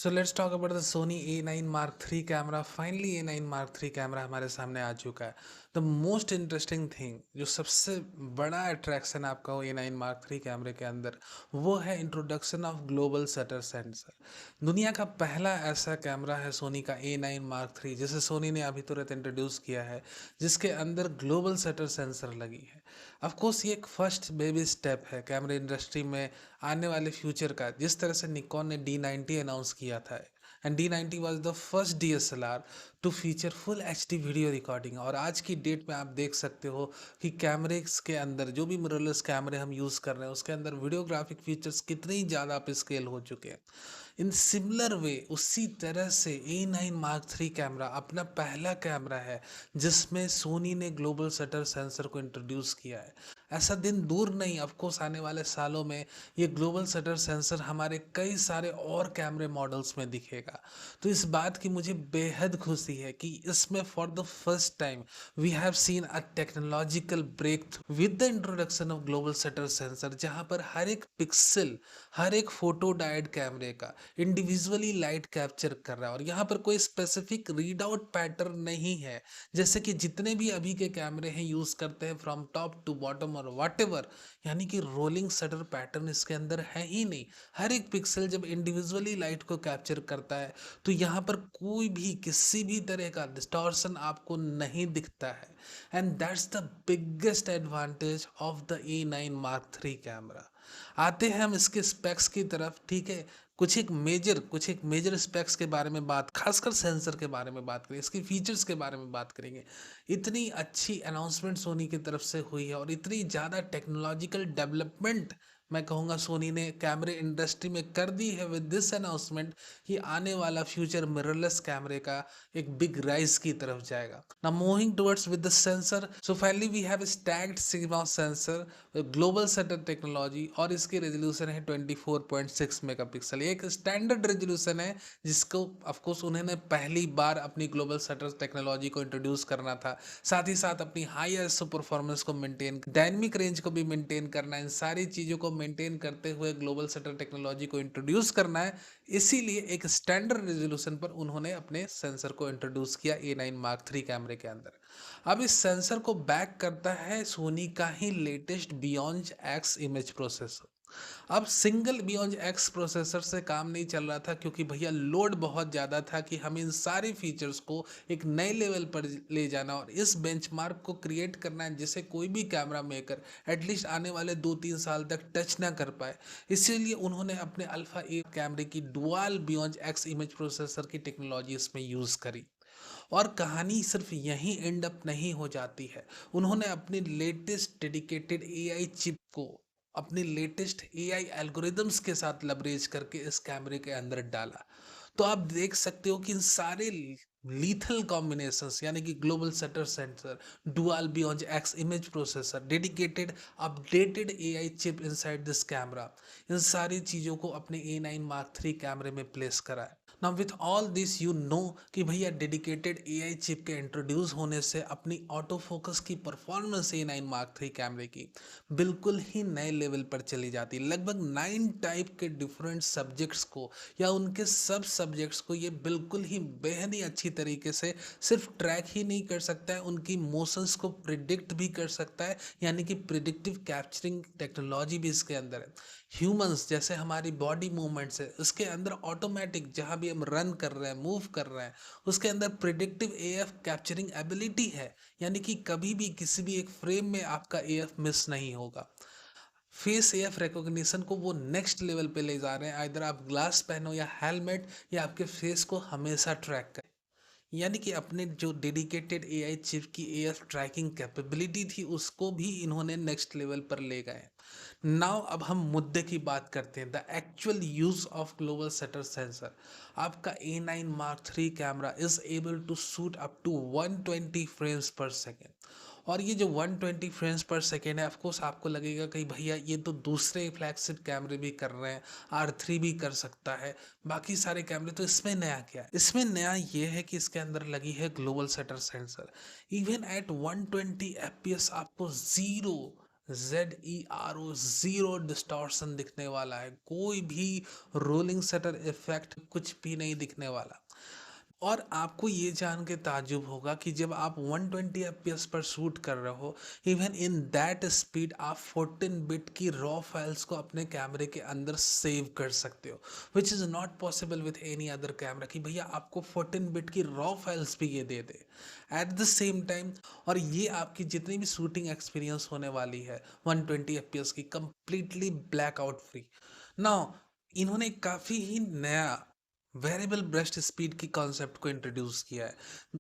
So let's talk about the Sony A9 Mark III camera. Finally A9 Mark III camera हमारे सामने आ चुका है। The most interesting thing, जो सबसे बड़ा अट्रैक्शन आपका हो A9 Mark III कैमरे के अंदर, वो है introduction of global shutter sensor. दुनिया का पहला ऐसा कैमरा है सोनी का A9 Mark III, जिसे सोनी ने अभी तुरंत इंट्रोड्यूस किया है, जिसके अंदर ग्लोबल शटर सेंसर लगी है। ऑफ कोर्स ये एक फर्स्ट बेबी स्टेप है कैमरे इंडस्ट्री में आने वाले फ्यूचर का। जिस तरह से निकॉन ने D90 अनाउंस किया था, and D90 was the first DSLR to feature full HD video recording. और आज की डेट में आप देख सकते हो कि कैमरेस के अंदर जो भी मिररलेस कैमरे हम यूज़ कर रहे हैं, उसके अंदर वीडियोग्राफिक फीचर्स कितनी ज़्यादा अप स्केल हो चुके हैं। इन सिमिलर वे उसी तरह से A9 Mark III कैमरा अपना पहला कैमरा है जिसमें सोनी ने ग्लोबल शटर सेंसर को इंट्रोड्यूस किया है। ऐसा दिन दूर नहीं, ऑफकोर्स आने वाले सालों में ये ग्लोबल शटर सेंसर हमारे कई सारे और कैमरे मॉडल्स में दिखेगा। तो इस बात की मुझे बेहद खुशी है कि इसमें for the first time we have seen a technological break with the introduction of global shutter sensor, जहां पर हर एक पिक्सल, हर एक फोटो डायोड कैमरे का इंडिविजुअली लाइट कैप्चर कर रहा है। और यहाँ पर कोई स्पेसिफिक रीड आउट पैटर्न नहीं है, जैसे कि जितने भी अभी के कैमरे हैं यूज करते हैं फ्रॉम टॉप टू बॉटम और वॉट एवर, यानी कि रोलिंग शटर पैटर्न इसके अंदर है ही नहीं। हर एक पिक्सल जब इंडिविजुअली लाइट को कैप्चर करता है तो यहाँ पर कोई भी किसी भी तरह का डिस्टॉर्शन आपको नहीं दिखता है। And that's the biggest advantage of the A9 Mark III camera. आते हैं हम इसके स्पेक्स की तरफ, ठीक है। कुछ एक मेजर स्पेक्स के बारे में बात, खासकर सेंसर के बारे में बात करेंगे, इसके फीचर्स के बारे में बात करेंगे। इतनी अच्छी अनाउंसमेंट सोनी की तरफ से हुई है और इतनी ज़्यादा टेक्नोलॉजिकल डेवलपमेंट मैं कहूँगा सोनी ने कैमरे इंडस्ट्री में कर दी है विद दिस अनाउंसमेंट, कि आने वाला फ्यूचर मिररलेस कैमरे का एक बिग राइज की तरफ जाएगा। Now moving towards with the sensor, so finally we have stacked sigma sensor global shutter technology, और इसकी रेजोल्यूशन है 24.6 मेगापिक्सल। एक स्टैंडर्ड रेजोल्यूशन है जिसको ऑफकोर्स उन्होंने पहली बार अपनी ग्लोबल शटर टेक्नोलॉजी को इंट्रोड्यूस करना था। साथ ही साथ अपनी हाई एसओ परफॉर्मेंस को मेंटेन, डायनेमिक रेंज को भी मेंटेन करना, इन सारी चीज़ों को मेंटेन करते हुए ग्लोबल शटर टेक्नोलॉजी को इंट्रोड्यूस करना है। इसीलिए एक स्टैंडर्ड रेजोल्यूशन पर उन्होंने अपने सेंसर को इंट्रोड्यूस किया A9 Mark III कैमरे के अंदर। अब इस सेंसर को बैक करता है सोनी का ही latest Bionz X image processor. अब सिंगल बियॉन्ड एक्स प्रोसेसर से काम नहीं चल रहा था, क्योंकि भैया लोड बहुत ज़्यादा था कि हम इन सारे फीचर्स को एक नए लेवल पर ले जाना और इस बेंचमार्क को क्रिएट करना है जिसे कोई भी कैमरा मेकर एटलीस्ट आने वाले 2-3 साल तक टच ना कर पाए। इसीलिए उन्होंने अपने अल्फा ए कैमरे की dual Bionz X image processor की टेक्नोलॉजी इसमें यूज़ करी। और कहानी सिर्फ यहीं एंड अप नहीं हो जाती है। उन्होंने अपने लेटेस्ट डेडिकेटेड एआई चिप को अपने लेटेस्ट एआई एल्गोरिदम्स के साथ लबरेज करके इस कैमरे के अंदर डाला। तो आप देख सकते हो कि इन सारे लीथल कॉम्बिनेशंस, यानी कि global shutter sensor, dual Bionz X image processor, dedicated updated AI chip inside this camera, इन सारी चीज़ों को अपने A9 Mark III कैमरे में प्लेस करा है। Now with all this you know कि भैया डेडिकेटेड एआई चिप के इंट्रोड्यूस होने से अपनी ऑटो फोकस की परफॉर्मेंस A9 Mark III कैमरे की बिल्कुल ही नए लेवल पर चली जाती है। लगभग 9 टाइप के डिफरेंट सब्जेक्ट्स को या उनके सब सब्जेक्ट्स को ये बिल्कुल ही बेहद ही अच्छी तरीके से सिर्फ ट्रैक ही नहीं कर सकता है, उनकी मोशंस को प्रिडिक्ट भी कर सकता है, यानी कि प्रिडिक्टिव कैप्चरिंग टेक्नोलॉजी भी इसके अंदर है। ह्यूमंस जैसे हमारी बॉडी मूवमेंट्स है, उसके अंदर ऑटोमेटिक जहाँ भी हम रन कर रहे हैं, मूव कर रहे हैं, उसके अंदर प्रिडिक्टिव एएफ कैप्चरिंग एबिलिटी है, यानी कि कभी भी किसी भी एक फ्रेम में आपका एएफ मिस नहीं होगा। फेस एएफ रिकॉग्निशन को वो नेक्स्ट लेवल पे ले जा रहे हैं, इधर आप ग्लास पहनो या हेलमेट, या आपके फेस को हमेशा ट्रैक करें। यानी कि अपने जो डेडिकेटेड एआई चिप की एएफ ट्रैकिंग कैपेबिलिटी थी उसको भी इन्होंने नेक्स्ट लेवल पर ले गए। नाउ अब हम मुद्दे की बात करते हैं, the actual use of global shutter sensor. आपका A9 Mark III camera is able to shoot up to 120 frames per second. और ये जो 120 फ्रेम्स पर सेकेंड है, ऑफकोर्स आपको लगेगा कि भैया ये तो दूसरे फ्लैगशिप कैमरे भी कर रहे हैं, R3 भी कर सकता है, बाकी सारे कैमरे, तो इसमें नया क्या है? इसमें नया ये है कि इसके अंदर लगी है global shutter sensor. Even at 120 FPS आपको जीरो ZERO, जीरो डिस्टॉर्शन दिखने वाला है, कोई भी रोलिंग शटर इफेक्ट कुछ भी नहीं दिखने वाला। और आपको ये जान के ताज्जुब होगा कि जब आप 120 एफपीएस पर शूट कर रहे हो, इवन इन दैट स्पीड आप 14 बिट की रॉ फाइल्स को अपने कैमरे के अंदर सेव कर सकते हो, which is not possible with any other camera, कि भैया आपको 14 बिट की रॉ फाइल्स भी ये दे दे एट द सेम टाइम। और ये आपकी जितनी भी शूटिंग एक्सपीरियंस होने वाली है 120 एफपीएस की, कंप्लीटली ब्लैकआउट फ्री। नाउ इन्होंने काफ़ी ही नया वेरिएबल ब्रस्ट स्पीड की कॉन्सेप्ट को इंट्रोड्यूस किया है।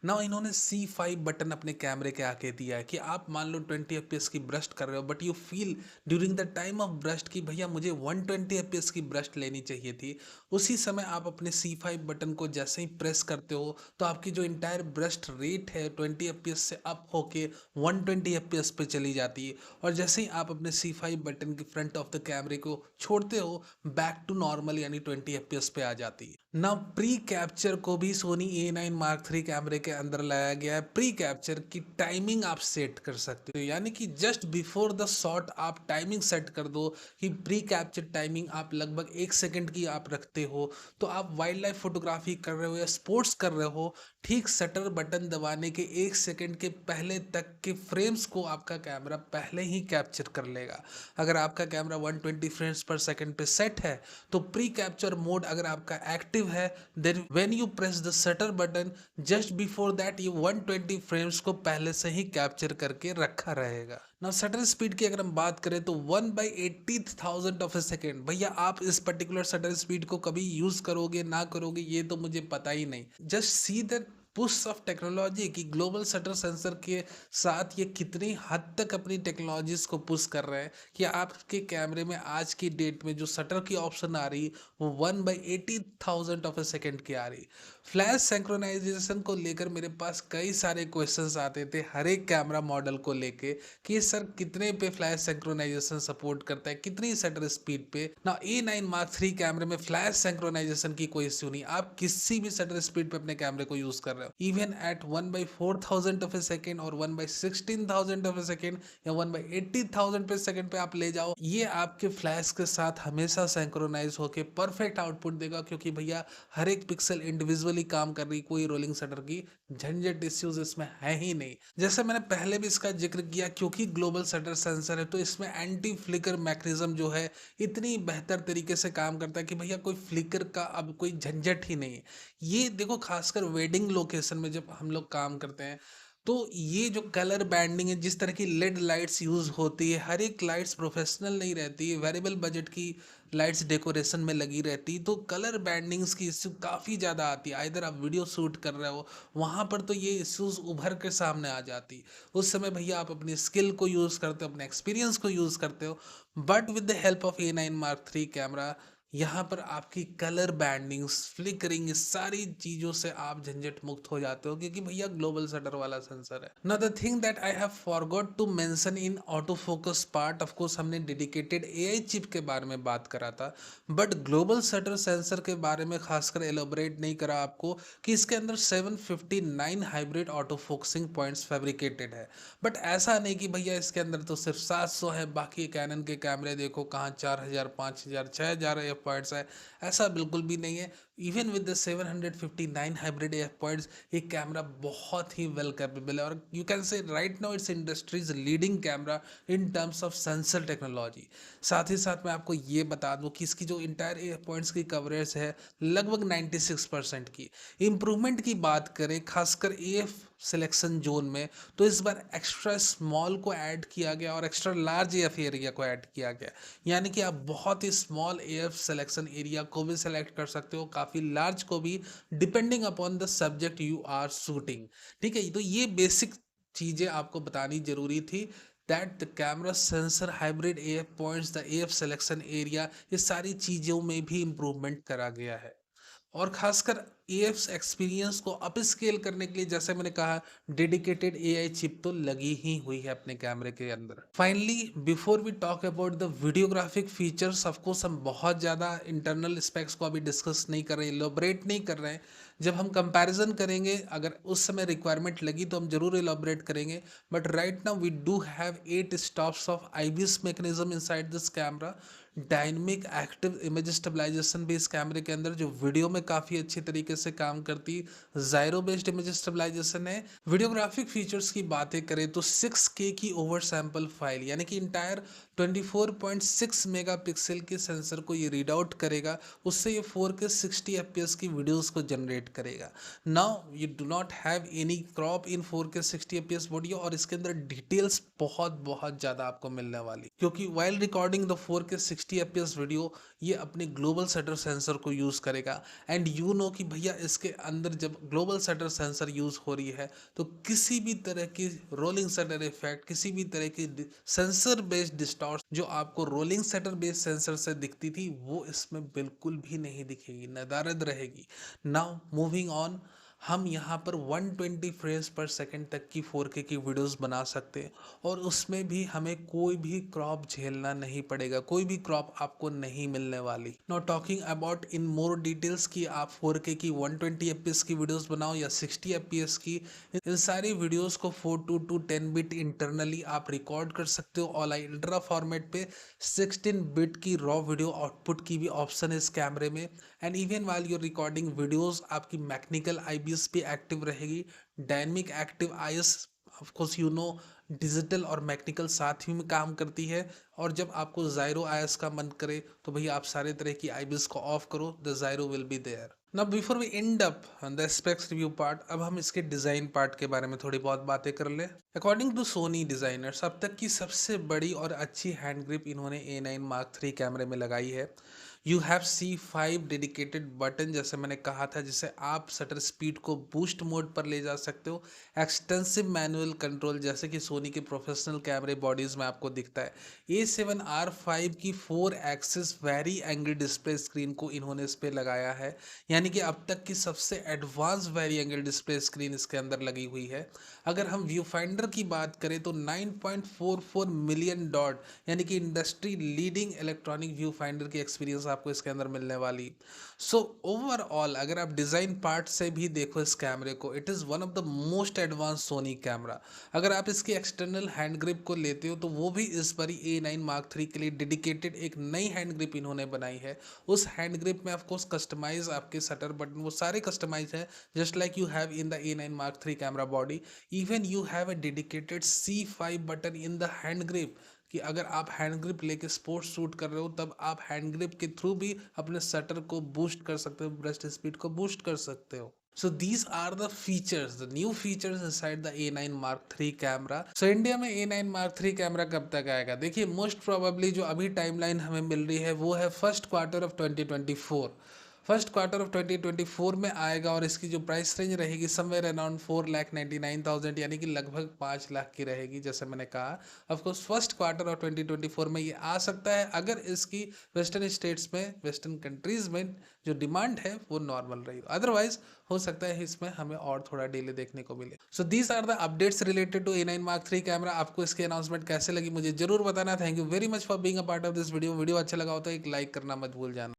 नाउ इन्होंने C5 बटन अपने कैमरे के आके दिया है कि आप मान लो 20 एफपीएस की ब्रस्ट कर रहे हो, but you feel during the time of burst कि भैया मुझे 120 एफपीएस की ब्रस्ट लेनी चाहिए थी। उसी समय आप अपने C5 बटन को जैसे ही प्रेस करते हो तो आपकी जो इंटायर ब्रस्ट रेट है 20 एफपीएस से अप होके 120 एफपीएस पे चली जाती है। और जैसे ही आप अपने C5 बटन के फ्रंट ऑफ द कैमरे को छोड़ते हो, बैक टू नॉर्मल यानी 20 एफपीएस पे आ जाती है। नाउ प्री कैप्चर को भी सोनी A9 Mark III कैमरे के अंदर लाया गया है। प्री कैप्चर की टाइमिंग आप सेट कर सकते हो, यानी कि जस्ट बिफोर द शॉट आप टाइमिंग सेट कर दो कि प्री कैप्चर टाइमिंग आप लगभग 1 सेकंड की आप रखते हो। तो आप वाइल्ड लाइफ फोटोग्राफी कर रहे हो या स्पोर्ट्स कर रहे हो, ठीक शटर बटन दबाने के 1 सेकंड के पहले तक के फ्रेम्स को आपका कैमरा पहले ही कैप्चर कर लेगा। अगर आपका कैमरा 120 फ्रेम्स पर सेकंड पे सेट है तो प्री कैप्चर मोड अगर आपका एक्टिव है, then when you press the shutter button just before that ये 120 फ्रेम्स को पहले से ही कैप्चर करके रखा रहेगा। ना शटर स्पीड की अगर हम बात करें तो 1/80,000 ऑफ ए सेकेंड, भैया आप इस पर्टिकुलर शटर स्पीड को कभी यूज करोगे ना करोगे ये तो मुझे पता ही नहीं। Just see that push of technology की ग्लोबल शटर सेंसर के साथ ये कितनी हद तक अपनी टेक्नोलॉजीज को पुश कर रहे हैं कि आपके कैमरे में आज की डेट में जो शटर की ऑप्शन आ रही वो 1/80,000 ऑफ ए सेकेंड की आ रही। फ्लैश सिंक्रोनाइजेशन को लेकर मेरे पास कई सारे क्वेश्चंस आते थे हर एक कैमरा मॉडल को लेके कि सर कितने पे फ्लैश सिंक्रोनाइजेशन सपोर्ट करता है, कितनी शटर स्पीड पे। ना A9 Mark III कैमरे में फ्लैश सिंक्रोनाइजेशन की कोई इश्यू नहीं, आप किसी भी शटर स्पीड पे अपने कैमरे को यूज कर रहे हो, even at 1/4000 of A second और 1/16,000 ऑफ ए सेकेंड या 1/80,000 पे सेकेंड पे आप ले जाओ, ये आपके फ्लैश के साथ हमेशा सिंक्रोनाइज होके परफेक्ट आउटपुट देगा, क्योंकि भैया हर एक पिक्सल इंडिविजुअली काम कर रही, कोई रोलिंग शटर की झंझट इश्यूज इसमें है ही नहीं। जैसे मैंने पहले भी इसका जिक्र किया, क्योंकि ग्लोबल शटर सेंसर है तो इसमें एंटी फ्लिकर मैकेनिज्म जो है इतनी बेहतर तरीके से काम करता है कि भैया कोई फ्लिकर का अब कोई झंझट ही नहीं है। ये देखो खासकर वेडिंग लोकेशन में जब हम लोग काम करते हैं तो ये जो कलर बैंडिंग है, जिस तरह की लेड लाइट्स यूज होती है, हर एक लाइट्स प्रोफेशनल नहीं रहती है, वेरिएबल बजट की लाइट्स डेकोरेशन में लगी रहती, तो कलर बैंडिंग्स की इश्यू काफ़ी ज़्यादा आती है। आइदर आप वीडियो शूट कर रहे हो वहाँ पर तो ये इश्यूज उभर के सामने आ जाती, उस समय भैया आप अपनी स्किल को यूज़ करते हो, अपने एक्सपीरियंस को यूज़ करते हो। But with the help of A9 Mark III camera यहाँ पर आपकी कलर बैंडिंग्स, फ्लिकरिंग, इस सारी चीज़ों से आप झंझट मुक्त हो जाते हो, क्योंकि भैया ग्लोबल शटर वाला सेंसर है। ना the thing that I have forgot to mention in auto focus part, of course हमने डेडिकेटेड AI चिप के बारे में बात करा था, बट ग्लोबल शटर सेंसर के बारे में खासकर एलोबरेट नहीं करा आपको कि इसके अंदर 759 hybrid auto focusing points fabricated है। बट ऐसा नहीं कि भैया इसके अंदर तो सिर्फ 700 है, बाकी कैनन के कैमरे देखो कहाँ 4000, 5000, 6000 एफ पॉइंट्स है, ऐसा बिल्कुल भी नहीं है। Even with the 759 hybrid F points ये कैमरा बहुत ही वेल कैपेबल है, और you can say right now it's industries leading camera in terms of sensor technology. साथ ही साथ मैं आपको ये बता दूं कि इसकी जो इंटायर एफ पॉइंट्स की कवरेज है लगभग 96% की। इम्प्रूवमेंट की बात करें खासकर AF सिलेक्शन जोन में, तो इस बार एक्स्ट्रा स्मॉल को ऐड किया गया और एक्स्ट्रा लार्ज AF एरिया को ऐड किया गया, यानी कि आप बहुत ही स्मॉल AF सिलेक्शन एरिया को भी सिलेक्ट कर सकते हो, काफ़ी लार्ज को भी, depending upon the subject you are shooting. ठीक है, तो ये बेसिक चीज़ें आपको बतानी जरूरी थी, that the camera sensor hybrid AF points, the AF selection area, ये सारी चीज़ों में भी इम्प्रूवमेंट करा गया है। और खासकर एएफ एक्सपीरियंस को अप स्केल करने के लिए, जैसे मैंने कहा, डेडिकेटेड एआई चिप तो लगी ही हुई है अपने कैमरे के अंदर। Finally before we talk about the videographic features, of course हम बहुत ज़्यादा इंटरनल स्पेक्स को अभी डिस्कस नहीं कर रहे हैं, इलोबरेट नहीं कर रहे हैं। जब हम कंपैरिजन करेंगे, अगर उस समय रिक्वायरमेंट लगी तो हम जरूर इलोबरेट करेंगे। But right now we do have 8 stops of IBS mechanism inside this camera. Dynamic active image stabilisation भी इस कैमरे के अंदर, जो वीडियो में काफ़ी अच्छी तरीके से काम करती जायरो बेस्ड इमेज स्टेबलाइजेशन है। वीडियोग्राफिक फीचर्स की बातें करें तो 6K की ओवर सैंपल फाइल, यानी कि इंटायर 24.6 मेगापिक्सल के सेंसर को ये रीड आउट करेगा। उससे ये 4K 60 FPS की वीडियोस को जनरेट करेगा। Now you do not have any crop in 4K 60 FPS video, और इसके अंदर डिटेल्स बहुत बहुत ज़्यादा आपको मिलने वाली, क्योंकि while recording the 4K 60 FPS video ये अपने ग्लोबल शटर सेंसर को यूज़ करेगा। एंड यू नो कि भैया इसके अंदर जब ग्लोबल शटर सेंसर यूज़ हो रही है तो किसी भी तरह की रोलिंग शटर इफेक्ट, किसी भी तरह की सेंसर बेस्ड डिस्टॉर्शन जो आपको रोलिंग शटर बेस्ड सेंसर से दिखती थी, वो इसमें बिल्कुल भी नहीं दिखेगी, नदारद रहेगी। नाउ मूविंग ऑन, हम यहाँ पर 120 फ्रेम्स पर सेकंड तक की 4K की वीडियोस बना सकते हैं, और उसमें भी हमें कोई भी क्रॉप झेलना नहीं पड़ेगा, कोई भी क्रॉप आपको नहीं मिलने वाली। Not talking about in more details कि आप 4K की 120 FPS की वीडियोस बनाओ या 60 FPS की, इन सारी वीडियोस को 42 टू 10 बिट इंटरनली आप रिकॉर्ड कर सकते हो। ऑल अल्ट्रा फॉर्मेट पे 16 बिट की रॉ वीडियो आउटपुट की भी ऑप्शन है इस कैमरे में। And even while your recording videos, आपकी मैकेनिकल आईबीएस भी एक्टिव रहेगी। Dynamic active IS, of course you know, digital और मैकेनिकल साथ ही में काम करती है। और जब आपको जायरो आईएस का मन करे तो भैया आप सारे तरह की आईबीएस को ऑफ करो, the gyro will be there. Now before we end up the specs review part, अब हम इसके डिजाइन पार्ट के बारे में थोड़ी बहुत बातें कर ले। अकॉर्डिंग टू सोनी डिजाइनर्स, अब तक की सबसे बड़ी और अच्छी हैंड ग्रिप इन्होंने A9 Mark III कैमरे में लगाई है। You have C5 dedicated button, जैसे मैंने कहा था, जिसे आप शटर स्पीड को बूस्ट मोड पर ले जा सकते हो। एक्सटेंसिव मैनुअल कंट्रोल, जैसे कि सोनी के प्रोफेशनल कैमरे बॉडीज में आपको दिखता है। A7R5 की 4 axis very angle display screen को इन्होंने इस पर लगाया है, यानी कि अब तक की सबसे advance very angle display screen इसके अंदर लगी हुई है। अगर हम व्यू फाइंडर की बात करें तो 9.44 मिलियन डॉट, यानी कि industry leading electronic view finder की एक्सपीरियंस आपको इसके अंदर मिलने वाली। सो ओवरऑल अगर आप डिज़ाइन पार्ट से भी देखो इस कैमरे को, it is one of the most advance Soni camera. अगर आप इसकी एक्सटर्नल हैंड ग्रिप को लेते हो तो वो भी इस बारी A9 Mark III के लिए डेडिकेटेड एक नई हैंड ग्रिप इन्होंने बनाई है। उस हैंड ग्रिप में ऑफकोर्स कस्टमाइज आपके शटर बटन वो सारे कस्टमाइज हैं, just like you have in the A9 Mark III camera body. Even you have a dedicated C5 button in the hand grip, कि अगर आप हैंड ग्रिप लेके sports shoot कर रहे हो तब आप हैंड ग्रिप के थ्रू भी अपने शटर को बूस्ट कर सकते हो, ब्रस्ट स्पीड को बूस्ट कर सकते हो। So these are the features, the new features inside the A9 Mark III camera. So India में A9 Mark III कैमरा कब तक आएगा? देखिए, मोस्ट प्रोबेबली जो अभी टाइमलाइन हमें मिल रही है वो है first quarter of 2024। First quarter of 2024 में आएगा, और इसकी जो प्राइस रेंज रहेगी समवेयर अराउंड 4,99,000, यानी कि लगभग 5 लाख की रहेगी, जैसे मैंने कहा। ऑफकोर्स फर्स्ट क्वार्टर ऑफ 2024 में ये आ सकता है, अगर इसकी वेस्टर्न स्टेट्स में, वेस्टर्न कंट्रीज में जो डिमांड है वो नॉर्मल रही। अदरवाइज हो सकता है इसमें हमें और थोड़ा डिले देखने को मिले। So these are the updates related to A9 Mark III camera. आपको इसकी अनाउंसमेंट कैसे लगी मुझे जरूर बताना। Thank you very much for being a part of this video. Video अच्छा लगा हो तो एक लाइक करना मत भूल जाना।